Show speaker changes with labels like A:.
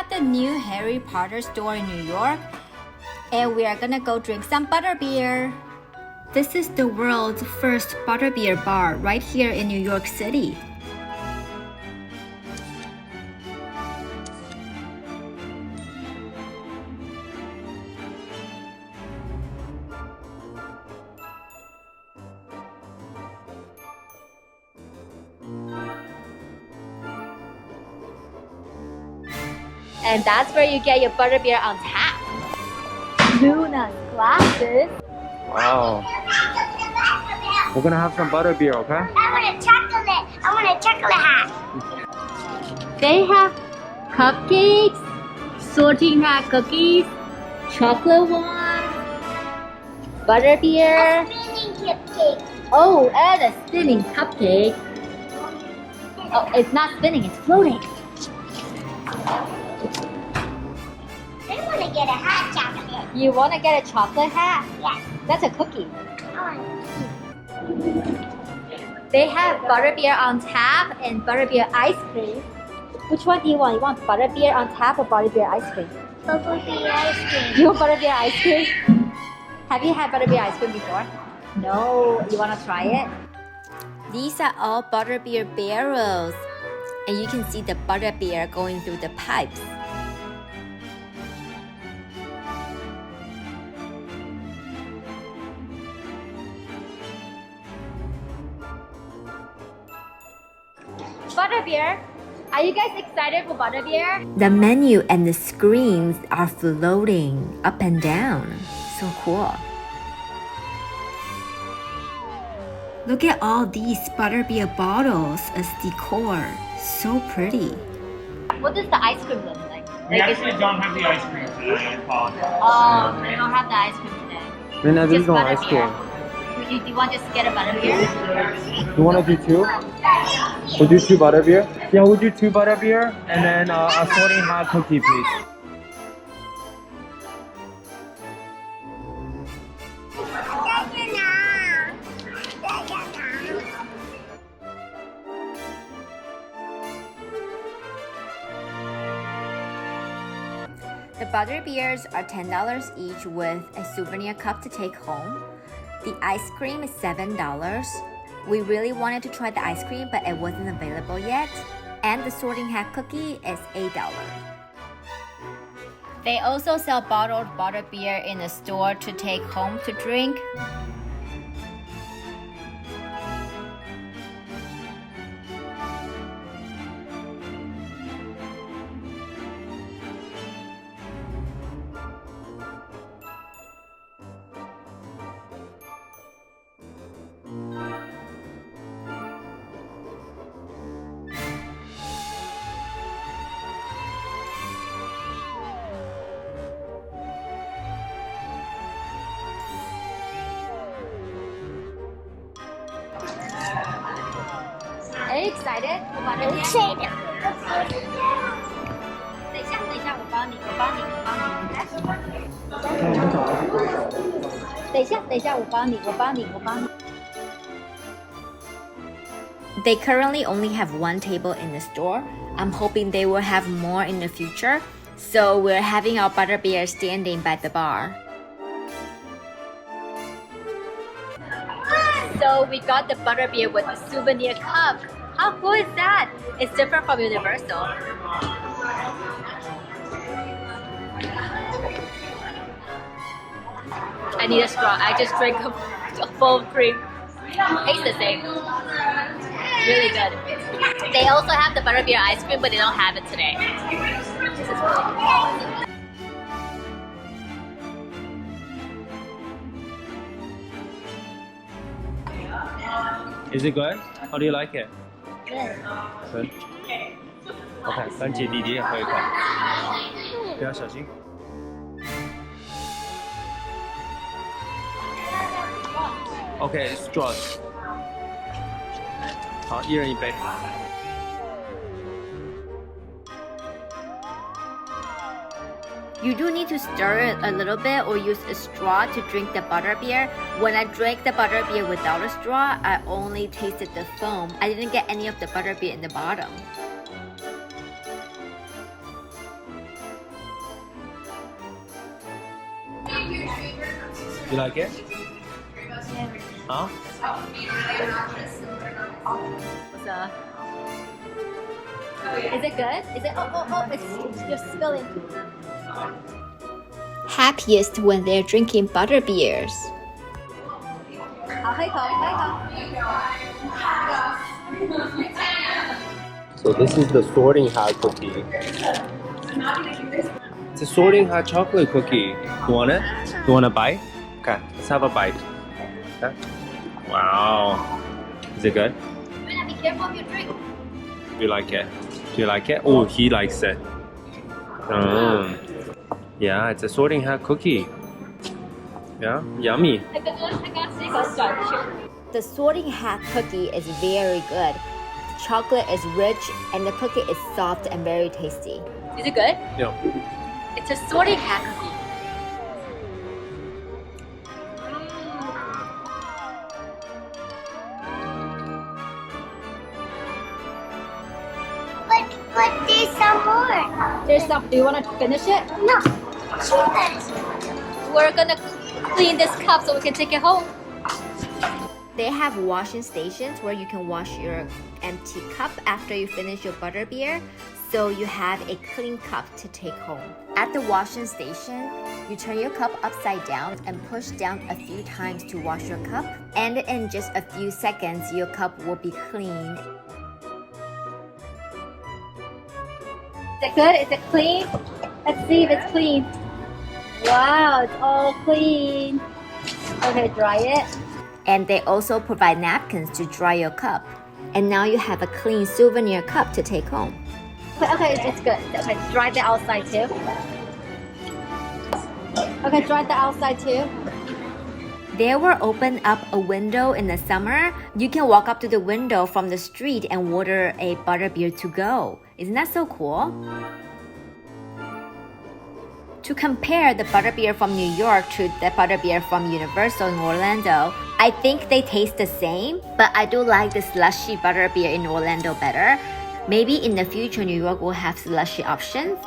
A: at the new Harry Potter store in New York, and we are gonna go drink some butterbeer. This is the world's first butterbeer bar right here in New York City. And that's where you get your butterbeer on tap. Luna's glasses.
B: Wow. We're gonna have some butterbeer, okay?
C: I want a chocolate. I want a chocolate hat.
A: They have cupcakes, sorting hat cookies, chocolate one, butterbeer.
C: Spinning cupcake.
A: Oh, and a spinning cupcake. Oh, it's not spinning, it's floating.
C: I want to get a hot chocolate.
A: You want to get a chocolate hat?
C: Yes.
A: That's a cookie.
C: I want
A: They have butterbeer on tap and butterbeer ice cream. Which one do you want? You want butterbeer on tap or butterbeer ice cream?
C: butterbeer ice cream.
A: You want butterbeer ice cream? Have you had butterbeer ice cream before? No. You want to try it? These are all butterbeer barrels. And you can see the butterbeer going through the pipes. Butterbeer. Are you guys excited for butterbeer? The menu and the screens are floating up and down. So cool. Look at all these butterbeer bottles as decor. So pretty. What does the ice cream look like?
D: We actually don't have the ice cream today. I apologize.
A: Oh, we don't have the ice cream today.
B: Then I
A: Just
B: just want ice
A: butterbeer.
B: cream.
A: Do you want just get a butterbeer?
B: You wanna do two? We'll do two butterbeer? Yeah, we'll do two butterbeer and then a sorting hot cookie, please.
A: The butterbeers are $10 each with a souvenir cup to take home. The ice cream is $7. We really wanted to try the ice cream, but it wasn't available yet. And the sorting hat cookie is $8. They also sell bottled butterbeer in the store to take home to drink. Are you excited for butterbeer?
C: Excited.
A: 等一下，我帮你。等一下，我帮你。They currently only have one table in the store. I'm hoping they will have more in the future. So we're having our butterbeer standing by the bar. So we got the butterbeer with a souvenir cup. How cool is that? It's different from Universal. I need a straw. I just drank a full cream. Tastes the same. Really good. They also have the butterbeer ice cream, but they don't have it today. This is really good.
B: Is it good? How do you like it?
C: Good.
B: Good. OK，跟姐弟弟也喝一口，不要小心。OK, straws. 好，一人一杯。
A: You do need to stir it a little bit or use a straw to drink the butterbeer. When I drank the butterbeer without a straw, I only tasted the foam. I didn't get any of the butterbeer in the bottom.
B: You like it? Huh?
A: Is it good? Is it? Oh! You're spilling. Happiest when they're drinking butterbeers.
B: So this is the sorting hat cookie. It's a sorting hat chocolate cookie. You want it? You want a bite? Okay, let's have a bite. Okay. Wow. Is it good?
A: Be careful of your drink.
B: Do you like it? Do you like it? Oh, he likes it. Yeah, it's a sorting hat cookie. Yeah, yummy.
A: The sorting hat cookie is very good. The chocolate is rich and the cookie is soft and very tasty. Is it good?
B: Yeah.
A: It's a sorting hat cookie.
C: But there's some more.
A: There's some. Do you want to finish it?
C: No. Cheers.
A: We're gonna clean this cup so we can take it home. They have washing stations where you can wash your empty cup after you finish your butterbeer, so you have a clean cup to take home. At the washing station, you turn your cup upside down and push down a few times to wash your cup, and in just a few seconds, your cup will be clean. Is it good? Is it clean? Let's see if it's clean. Wow, it's all clean. Okay, dry it. And they also provide napkins to dry your cup. And now you have a clean souvenir cup to take home. Okay, it's good. Okay, dry the outside too. Okay, dry the outside too. They will open up a window in the summer. You can walk up to the window from the street and order a butterbeer to go. Isn't that so cool? To compare the butterbeer from New York to the butterbeer from Universal in Orlando, I think they taste the same, but I do like the slushy butterbeer in Orlando better. Maybe in the future, New York will have slushy options.